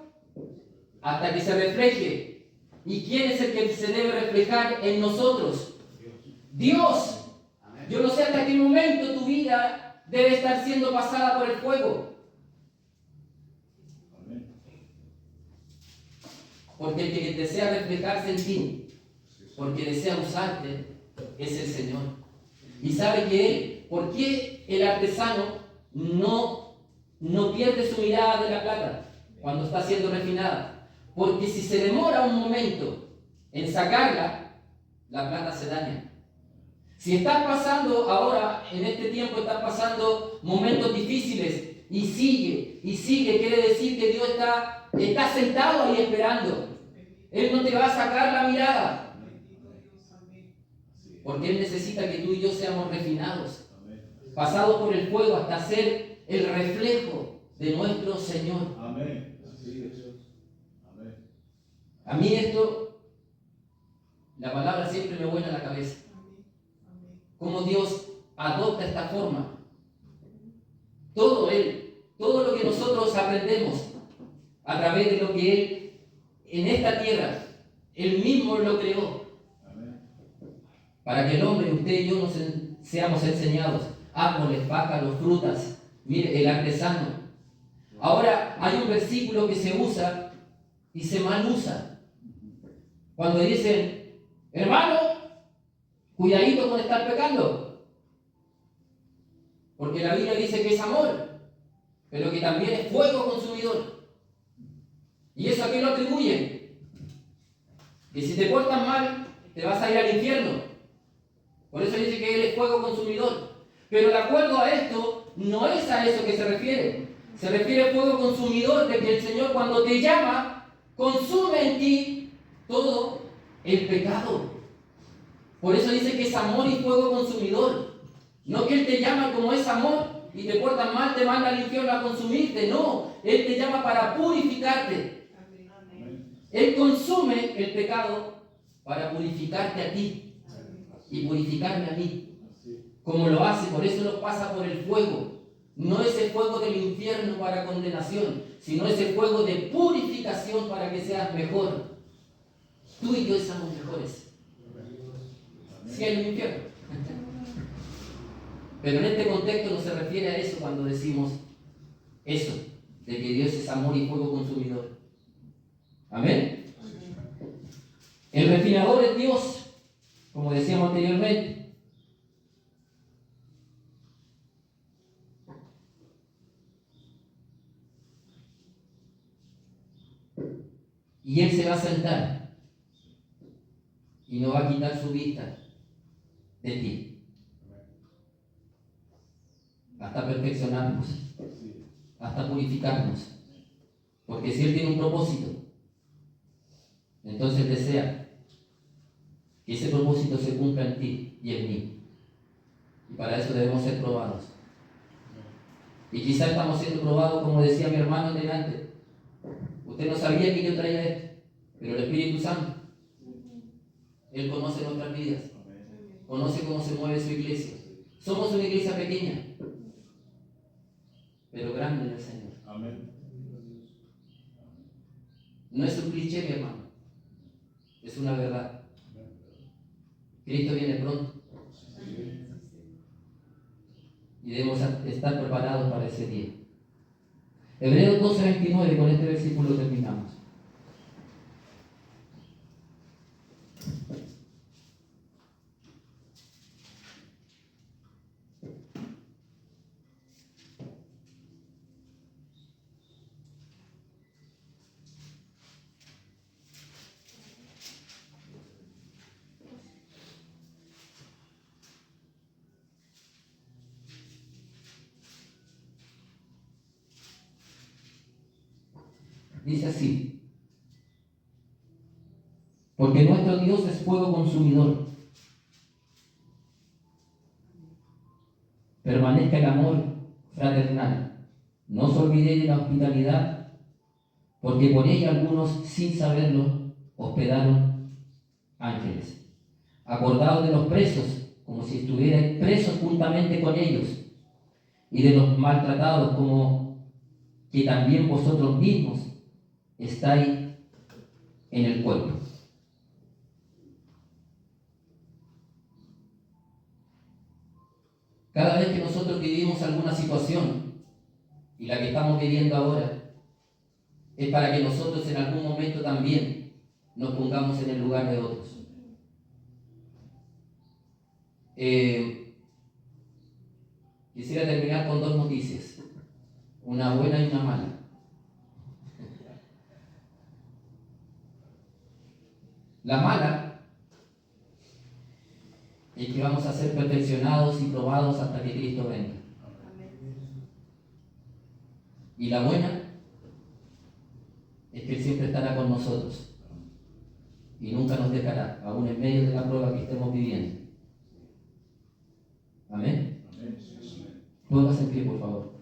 Hasta que se refleje. ¿Y quién es el que se debe reflejar en nosotros? Dios, Amén. yo no sé hasta qué momento tu vida debe estar siendo pasada por el fuego. Porque el que desea reflejarse en ti, porque desea usarte, es el Señor. Y sabe que Él, ¿por qué el artesano no pierde su mirada de la plata cuando está siendo refinada? Porque si se demora un momento en sacarla, la plata se daña. Si estás pasando ahora, en este tiempo, estás pasando momentos difíciles y sigue, quiere decir que Dios está sentado ahí esperando. Él no te va a sacar la mirada, porque Él necesita que tú y yo seamos refinados, pasados por el fuego hasta ser el reflejo de nuestro Señor. Amén. Así es. Amén. A mí esto, la palabra siempre me vuela a la cabeza. Cómo Dios adopta esta forma. Todo lo que nosotros aprendemos a través de lo que Él en esta tierra, Él mismo lo creó. Amén. Para que el hombre, usted y yo, seamos enseñados. Árboles, pájaros, frutas. Mire, el artesano. Ahora hay un versículo que se usa y se mal usa. Cuando dicen, hermano, cuidadito con estar pecando. Porque la Biblia dice que es amor, pero que también es fuego consumidor. ¿Y eso a qué lo atribuyen? Que si te portas mal, te vas a ir al infierno. Por eso dice que Él es fuego consumidor. Pero de acuerdo a esto, no es a eso que se refiere. Se refiere a fuego consumidor, de que el Señor, cuando te llama, consume en ti todo el pecado. Por eso dice que es amor y fuego consumidor. No que Él te llama como es amor y te portas mal, te manda al infierno a consumirte. No, Él te llama para purificarte. Él consume el pecado para purificarte a ti y purificarme a mí. Como lo hace, por eso nos pasa por el fuego. No es el fuego del infierno para condenación, sino es el fuego de purificación para que seas mejor. Tú y yo somos mejores. Cielo y infierno. Pero en este contexto no se refiere a eso cuando decimos eso, de que Dios es amor y fuego consumidor. Amén. El refinador es Dios, como decíamos anteriormente. Y Él se va a sentar y no va a quitar su vista de ti hasta perfeccionarnos, hasta purificarnos. Porque si Él tiene un propósito, entonces desea que ese propósito se cumpla en ti y en mí. Y para eso debemos ser probados. Y quizás estamos siendo probados, como decía mi hermano delante. Usted no sabía que yo traía esto, pero el Espíritu Santo, Él conoce nuestras vidas, conoce cómo se mueve su iglesia. Somos una iglesia pequeña, pero grande en el Señor. Amén. No es un cliché, mi hermano, es una verdad. Cristo viene pronto y debemos estar preparados para ese día. Hebreos 12:29, con este versículo terminamos. Dice así: porque nuestro Dios es fuego consumidor. Permanezca el amor fraternal. No os olvidéis de la hospitalidad, porque por ella algunos, sin saberlo, hospedaron ángeles. Acordaos de los presos, como si estuvierais presos juntamente con ellos, y de los maltratados, como que también vosotros mismos estáis en el cuerpo. Cada vez que nosotros vivimos alguna situación, y la que estamos viviendo ahora, es para que nosotros en algún momento también nos pongamos en el lugar de otros. Quisiera terminar con dos noticias, una buena y una mala. La mala es que vamos a ser perfeccionados y probados hasta que Cristo venga. Y la buena es que Él siempre estará con nosotros y nunca nos dejará, aún en medio de la prueba que estemos viviendo. Amén. Amén. Póngase en pie, por favor.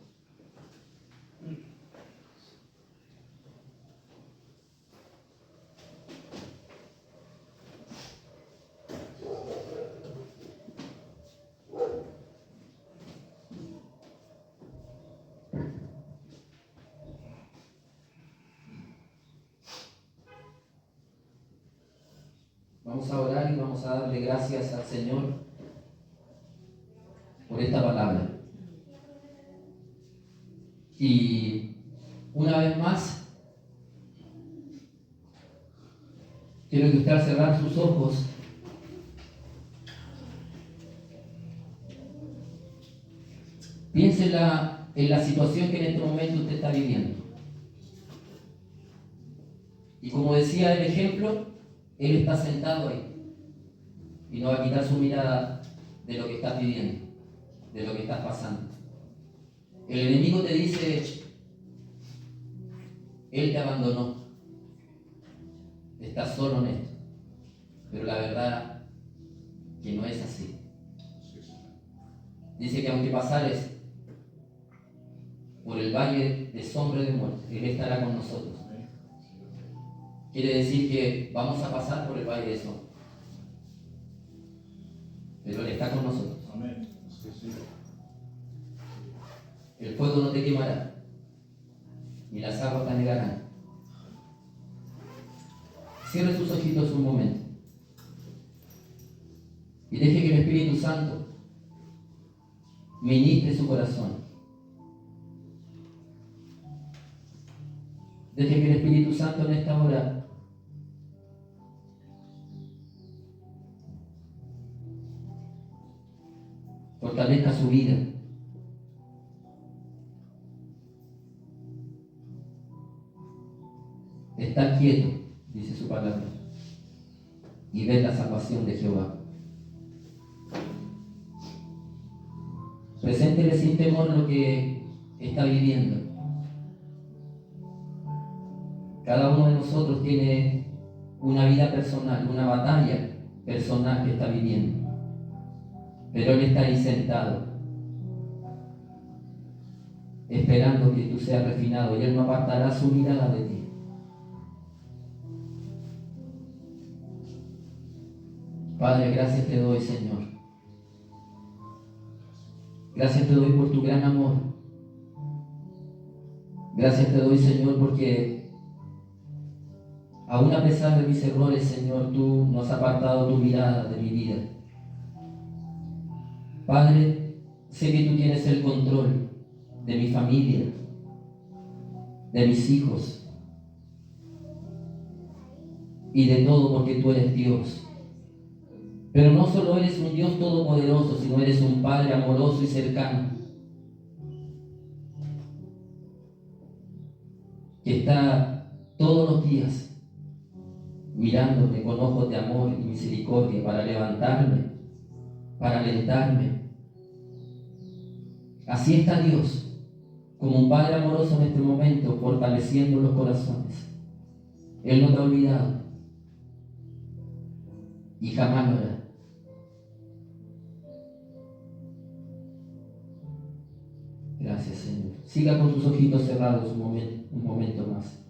Vamos a orar y vamos a darle gracias al Señor por esta palabra. Y una vez más, quiero que usted al cerrar sus ojos piense en la situación que en este momento usted está viviendo. Y como decía el ejemplo, Él está sentado ahí y no va a quitar su mirada de lo que estás viviendo, de lo que estás pasando. El enemigo te dice, Él te abandonó, estás solo en esto, pero la verdad que no es así. Dice que aunque pasares por el valle de sombra de muerte, Él estará con nosotros. Quiere decir que vamos a pasar por el valle de sombra, pero Él está con nosotros. Amén. El fuego no te quemará, ni las aguas te anegarán. Cierre sus ojitos un momento y deje que el Espíritu Santo ministre su corazón. Deje que el Espíritu Santo en esta hora fortalezca su vida. Está quieto, dice su palabra, y ve la salvación de Jehová. Preséntele sin temor lo que está viviendo. Cada uno de nosotros tiene una vida personal, una batalla personal que está viviendo. Pero Él está ahí sentado, esperando que tú seas refinado, y Él no apartará su mirada de ti. Padre, gracias te doy, Señor. Gracias te doy por tu gran amor. Gracias te doy, Señor, porque aún a pesar de mis errores, Señor, tú no has apartado tu mirada de mi vida. Padre, sé que tú tienes el control de mi familia, de mis hijos y de todo, porque tú eres Dios. Pero no solo eres un Dios todopoderoso, sino eres un Padre amoroso y cercano, que está todos los días mirándome con ojos de amor y misericordia para levantarme, para alentarme. Así está Dios, como un Padre amoroso en este momento, fortaleciendo los corazones. Él no te ha olvidado y jamás lo hará. Gracias, Señor. Siga con sus ojitos cerrados un momento más.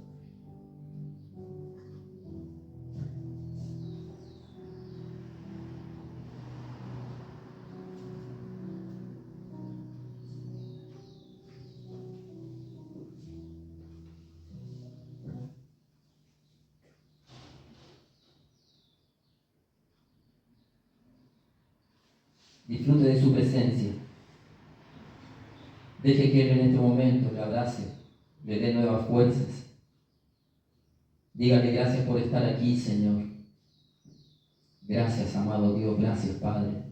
Disfrute de su presencia. Deje que Él en este momento le abrace, le dé nuevas fuerzas. Dígale gracias por estar aquí, Señor. Gracias, amado Dios, gracias, Padre.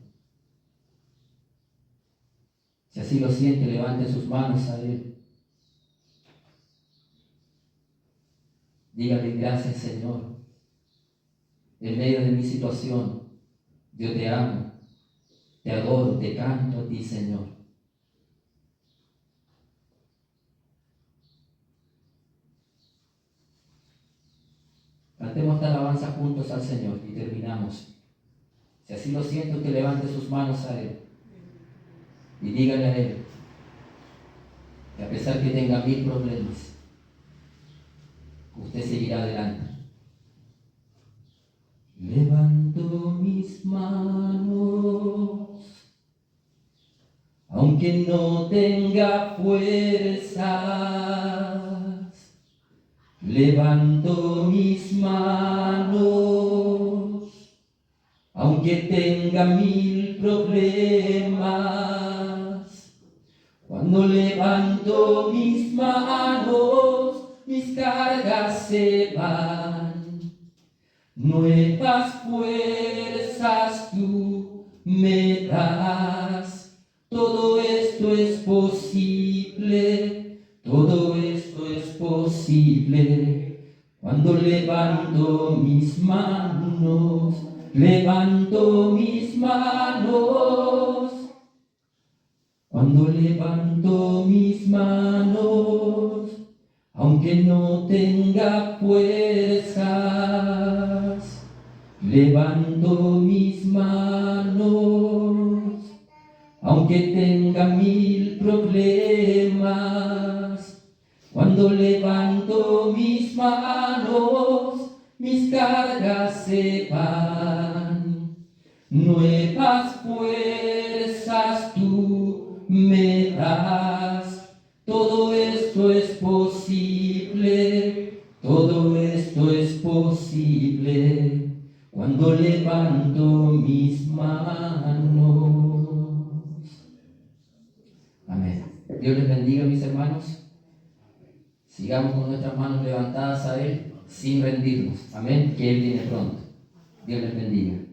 Si así lo siente, levante sus manos a Él. Dígale gracias, Señor. En medio de mi situación, yo te amo, te adoro, te canto a ti, Señor. Cantemos esta alabanza juntos al Señor y terminamos. Si así lo siento, que levante sus manos a Él y dígale a Él que a pesar que tenga 1000 problemas, usted seguirá adelante. Levanto mis manos, aunque no tenga fuerzas. Levanto mis manos, aunque tenga 1000 problemas. Cuando levanto mis manos, mis cargas se van. Nuevas fuerzas tú me das. Todo esto es posible, todo esto es posible. Cuando levanto mis manos, levanto mis manos. Cuando levanto mis manos, aunque no tenga fuerzas, levanto mis manos, aunque tenga 1000 problemas. Cuando levanto mis manos, mis cargas se van. Nuevas fuerzas tú me das. Todo esto es posible, todo esto es posible, cuando levanto mis manos. Amén. Dios les bendiga, mis hermanos. Sigamos con nuestras manos levantadas a Él sin rendirnos. Amén. Que Él viene pronto. Dios les bendiga.